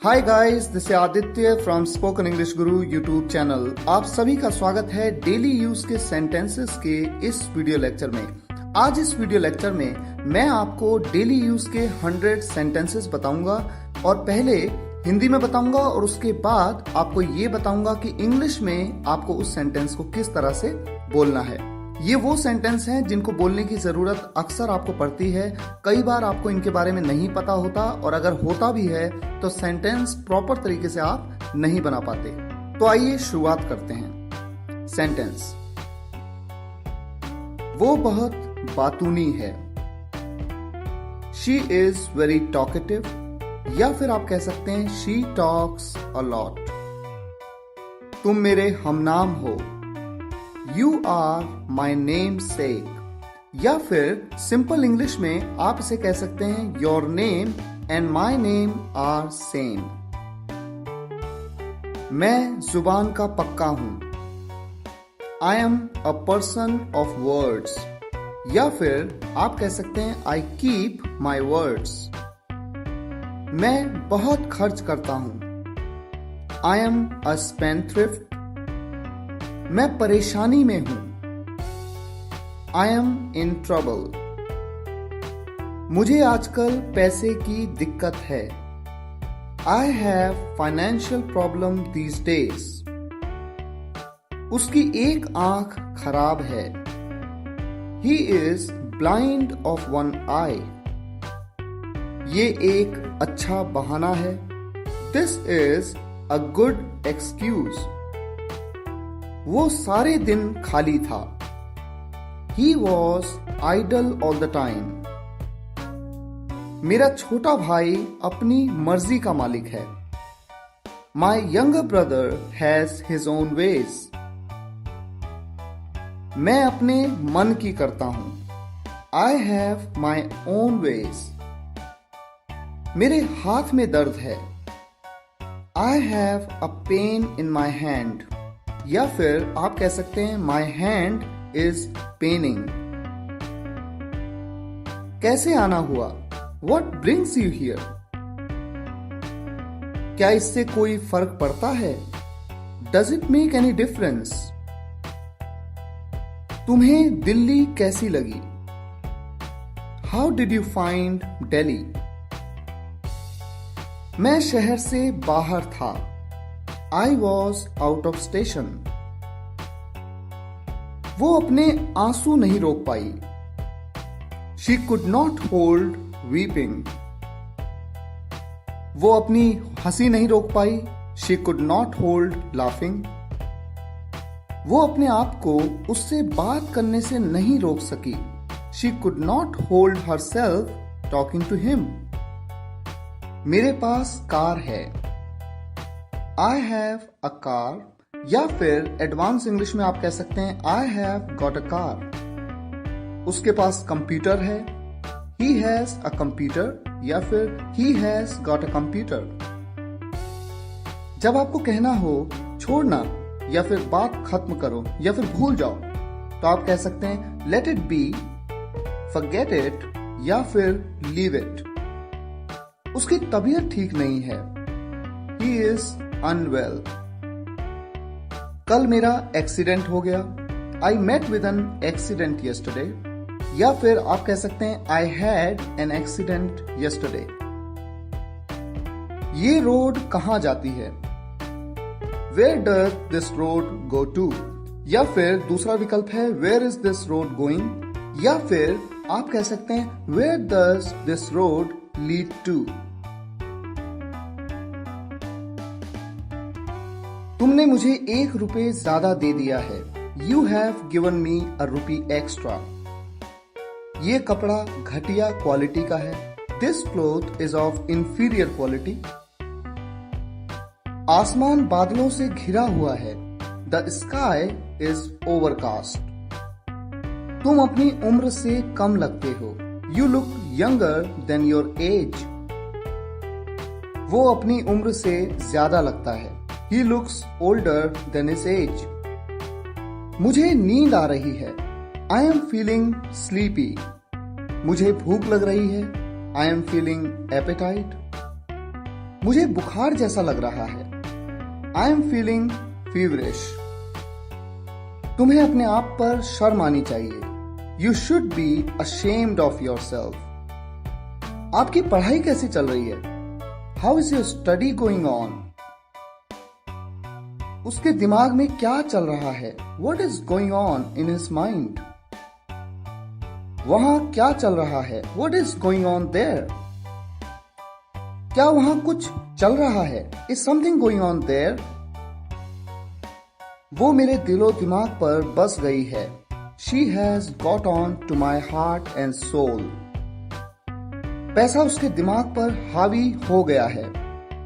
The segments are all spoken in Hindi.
Hi guys, this is Aditya from spoken English Guru YouTube channel. आप सभी का स्वागत है डेली यूज के सेंटेंसेस के इस वीडियो लेक्चर में। आज इस वीडियो लेक्चर में मैं आपको डेली यूज के 100 सेंटेंसेस बताऊंगा और पहले हिंदी में बताऊंगा और उसके बाद आपको ये बताऊंगा कि इंग्लिश में आपको उस सेंटेंस को किस तरह से बोलना है। ये वो सेंटेंस हैं जिनको बोलने की जरूरत अक्सर आपको पड़ती है। कई बार आपको इनके बारे में नहीं पता होता और अगर होता भी है तो सेंटेंस प्रॉपर तरीके से आप नहीं बना पाते। तो आइए शुरुआत करते हैं। सेंटेंस, वो बहुत बातूनी है। शी इज वेरी टॉकेटिव, या फिर आप कह सकते हैं शी टॉक्स अ लॉट। तुम मेरे हमनाम हो। You are my namesake, या फिर सिंपल इंग्लिश में आप इसे कह सकते हैं Your name and my name are same। मैं जुबान का पक्का हूं। I am a person of words, या फिर आप कह सकते हैं I keep my words। मैं बहुत खर्च करता हूं। I am a spendthrift, मैं परेशानी में हूं। I am in trouble, मुझे आजकल पैसे की दिक्कत है। I have financial problem these days, उसकी एक आंख खराब है। He is blind of one eye, ये एक अच्छा बहाना है। This is a good excuse, वो सारे दिन खाली था। He was idle all the time, मेरा छोटा भाई अपनी मर्जी का मालिक है। My younger brother has his own ways, मैं अपने मन की करता हूं। I have my own ways, मेरे हाथ में दर्द है। I have a pain in my hand, या फिर आप कह सकते हैं My hand is paining। कैसे आना हुआ? What brings you here? क्या इससे कोई फर्क पड़ता है? Does it make any difference? तुम्हें दिल्ली कैसी लगी? How did you find Delhi? मैं शहर से बाहर था। I was out of station, वो अपने आंसू नहीं रोक पाई। She could not hold weeping, वो अपनी हंसी नहीं रोक पाई। She could not hold laughing, वो अपने आप को उससे बात करने से नहीं रोक सकी। She could not hold herself talking to him, मेरे पास कार है। I have a car, या फिर एडवांस इंग्लिश में आप कह सकते हैं I have got a car। उसके पास कंप्यूटर है। He has a computer, या फिर He has got a computer। जब आपको कहना हो छोड़ना या फिर बात खत्म करो या फिर भूल जाओ तो आप कह सकते हैं let it be, forget it, या फिर leave it। उसकी तबीयत ठीक नहीं है। He is unwell, कल मेरा एक्सीडेंट हो गया। I met with an accident yesterday, या फिर आप कह सकते हैं I had an accident yesterday। ये रोड कहां जाती है? Where does this road go to? या फिर दूसरा विकल्प है Where is this road going? या फिर आप कह सकते हैं Where does this road lead to? तुमने मुझे ₹1 ज्यादा दे दिया है। You have given me ₹1 extra, ये कपड़ा घटिया क्वालिटी का है। This cloth is of inferior quality, आसमान बादलों से घिरा हुआ है। The sky is overcast, तुम अपनी उम्र से कम लगते हो। You look younger than your age, वो अपनी उम्र से ज्यादा लगता है। He looks older than his age, मुझे नींद आ रही है। I am feeling sleepy, मुझे भूख लग रही है। I am feeling appetite, मुझे बुखार जैसा लग रहा है। I am feeling feverish. तुम्हें अपने आप पर शर्म आनी चाहिए। You should be ashamed of your self. आपकी पढ़ाई कैसी चल रही है? How is your study going on? उसके दिमाग में क्या चल रहा है? What is going on in his mind? वहां क्या चल रहा है? What is going on their? क्या वहां कुछ चल रहा है? Is something going on their? वो मेरे दिलो दिमाग पर बस गई है। She has got on to my heart and soul. पैसा उसके दिमाग पर हावी हो गया है।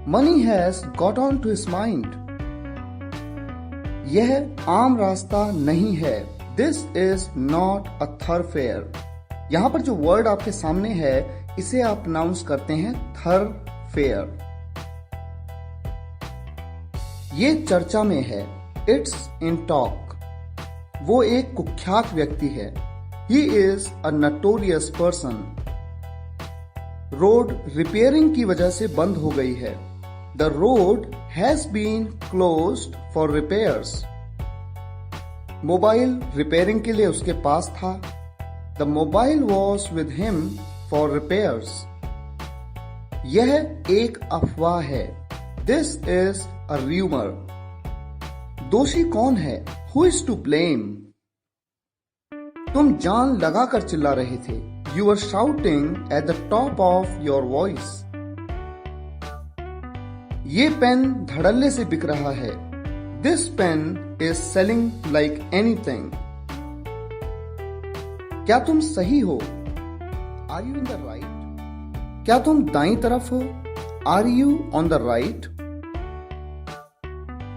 Money has got on to his mind. यह आम रास्ता नहीं है। This is not a thoroughfare. यहां पर जो वर्ड आपके सामने है इसे आप प्रोनाउंस करते हैं थरफेयर। ये चर्चा में है। It's in talk. वो एक कुख्यात व्यक्ति है। He is a notorious person. Road repairing की वजह से बंद हो गई है। The road has been closed for repairs. Mobile repairing के लिए उसके पास था। The mobile was with him for repairs. यह एक अफवाह है। This is a rumour. दोषी कौन है? Who is to blame? तुम जान लगाकर चिल्ला रहे थे। You are shouting at the top of your voice. ये पेन धड़ल्ले से बिक रहा है। This pen is selling like anything. क्या तुम सही हो? Are you in the right? क्या तुम दाईं तरफ हो? Are you on the right?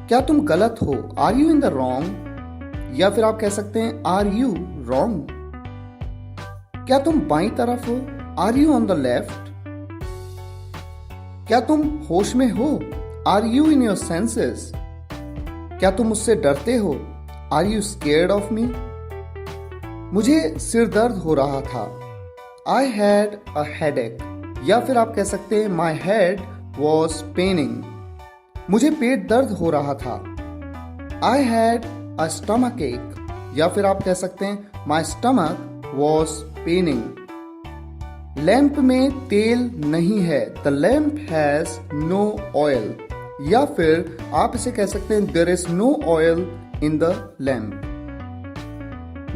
क्या तुम गलत हो? Are you in the wrong? या फिर आप कह सकते हैं आर यू रॉन्ग? क्या तुम बाईं तरफ हो? Are you on the left? क्या तुम होश में हो? Are you in your senses? क्या तुम मुझसे डरते हो? Are you scared of me? मुझे सिर दर्द हो रहा था। I had a headache. या फिर आप कह सकते हैं माई हेड वॉज पेनिंग। मुझे पेट दर्द हो रहा था। आई हैड अ स्टमक एक। या फिर आप कह सकते हैं my stomach was paining. Lamp में तेल नहीं है। The lamp has no oil. या फिर आप इसे कह सकते हैं there is no oil in the lamp.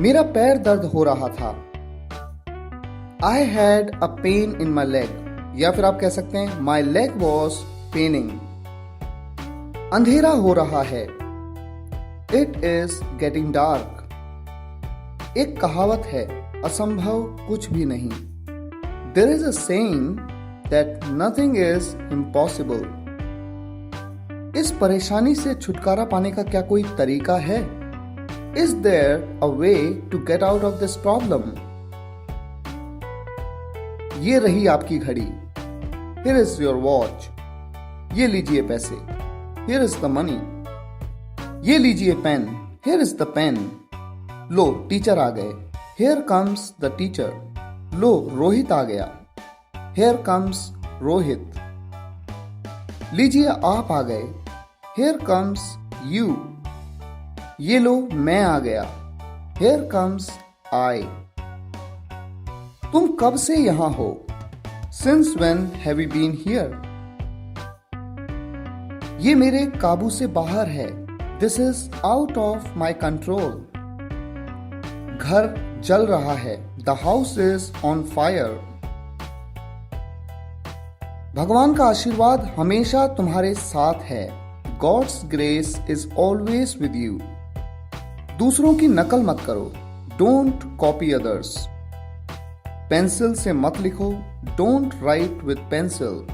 मेरा पैर दर्द हो रहा था। I had a pain in my leg. या फिर आप कह सकते हैं माई लेग वॉज पेनिंग। अंधेरा हो रहा है। It is getting dark. एक कहावत है, असंभव कुछ भी नहीं। There is a saying that nothing is impossible. इस परेशानी से छुटकारा पाने का क्या कोई तरीका है? Is there a way to get out of this problem? ये रही आपकी घड़ी। Here is your watch. ये लीजिए पैसे। Here is the money. ये लीजिए pen. Here is the pen. लो टीचर आ गए। Here comes the teacher. लो रोहित आ गया। Here comes Rohit. लीजिए आप आ गए। Here comes you. ये लो मैं आ गया। Here comes I. तुम कब से यहां हो? Since when have you been here? ये मेरे काबू से बाहर है। This is out of my control. घर जल रहा है। The house is on fire. भगवान का आशीर्वाद हमेशा तुम्हारे साथ है। God's grace is always with you. दूसरों की नकल मत करो। Don't copy others. पेंसिल से मत लिखो। Don't write with pencil.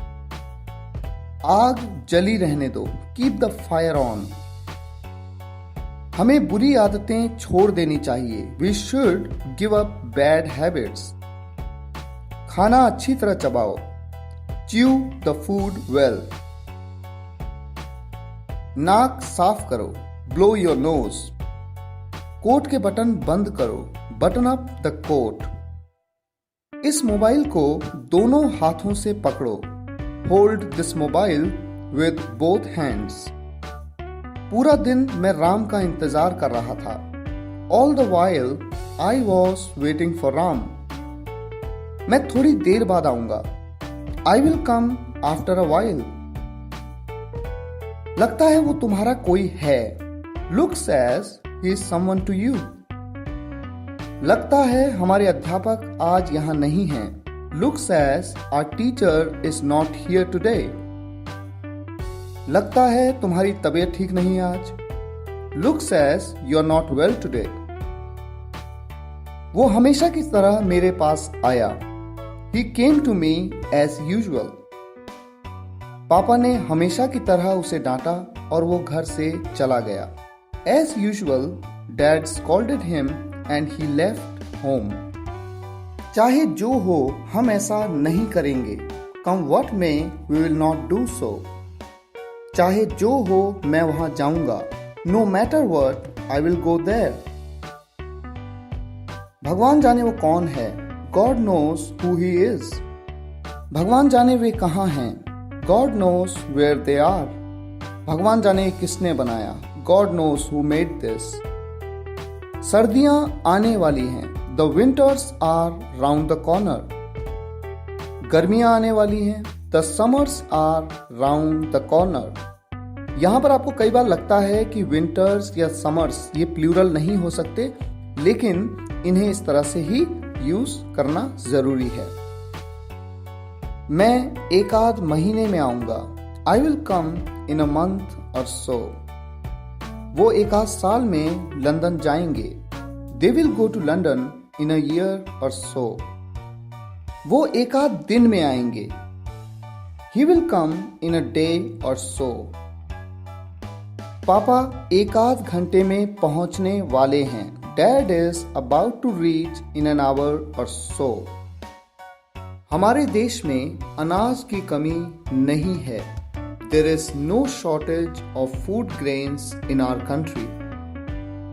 आग जली रहने दो। Keep the fire on. हमें बुरी आदतें छोड़ देनी चाहिए। We should give up bad habits. खाना अच्छी तरह चबाओ। Chew the food well. नाक साफ करो। Blow your nose. कोट के बटन बंद करो। Button up the coat. इस मोबाइल को दोनों हाथों से पकड़ो। hold this mobile with both hands. पूरा दिन मैं राम का इंतजार कर रहा था. All the while I was waiting for Ram. मैं थोड़ी देर बाद आऊंगा. I will come after a while. लगता है वो तुम्हारा कोई है. Looks as he is someone to you. लगता है हमारे अध्यापक आज यहाँ नहीं हैं. Looks as our teacher is not here today. लगता है तुम्हारी तबीयत ठीक नहीं आज. Looks as you are not well today. वो हमेशा की तरह मेरे पास आया. He came to me as usual. पापा ने हमेशा की तरह उसे डांटा और वो घर से चला गया. As usual, Dad scolded him and he left home. चाहे जो हो हम ऐसा नहीं करेंगे. Come what may, we will not do so. चाहे जो हो मैं वहां जाऊंगा. No matter what, I will go there. भगवान जाने वो कौन है. God knows who he is. भगवान जाने वे कहाँ हैं. God knows where they are. भगवान जाने किसने बनाया. God knows who made this. सर्दियां आने वाली हैं. The winters are round the corner. गर्मियां आने वाली हैं. The summers are round the corner. यहां पर आपको कई बार लगता है कि विंटर्स या समर्स ये प्लूरल नहीं हो सकते, लेकिन इन्हें इस तरह से ही यूज करना जरूरी है. मैं एक आध महीने में आऊंगा. I will come in a month or so. वो एक आध साल में लंदन जाएंगे. They will go to London in a year or so. वो एक आध दिन में आएंगे. He will come in a day or so. पापा एक आध घंटे में पहुंचने वाले हैं. Dad is about to reach in an hour or so. हमारे देश में अनाज की कमी नहीं है. There is no shortage of food grains in our country.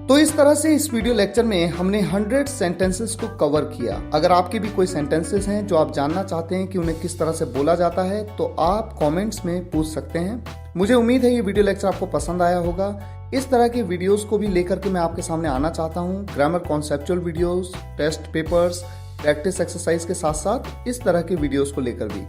तो इस तरह से इस वीडियो लेक्चर में हमने 100 सेंटेंसेस को कवर किया. अगर आपके भी कोई सेंटेंसेस हैं जो आप जानना चाहते हैं कि उन्हें किस तरह से बोला जाता है, तो आप कमेंट्स में पूछ सकते हैं. मुझे उम्मीद है ये वीडियो लेक्चर आपको पसंद आया होगा. इस तरह के वीडियोस को भी लेकर के मैं आपके सामने आना चाहता हूँ. Grammar conceptual videos, test papers, practice exercise के साथ साथ इस तरह के वीडियोस को लेकर भी,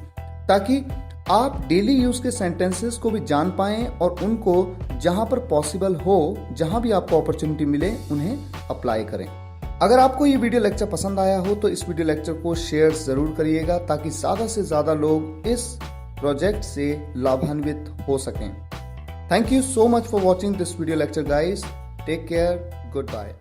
ताकि आप डेली यूज के सेंटेंसेस को भी जान पाएं और उनको जहां पर पॉसिबल हो, जहां भी आपको अपॉर्चुनिटी मिले, उन्हें अप्लाई करें. अगर आपको ये वीडियो लेक्चर पसंद आया हो तो इस वीडियो लेक्चर को शेयर जरूर करिएगा, ताकि ज्यादा से ज्यादा लोग इस प्रोजेक्ट से लाभान्वित हो सकें. Thank you so much for watching this video lecture guys. Take care. Good bye.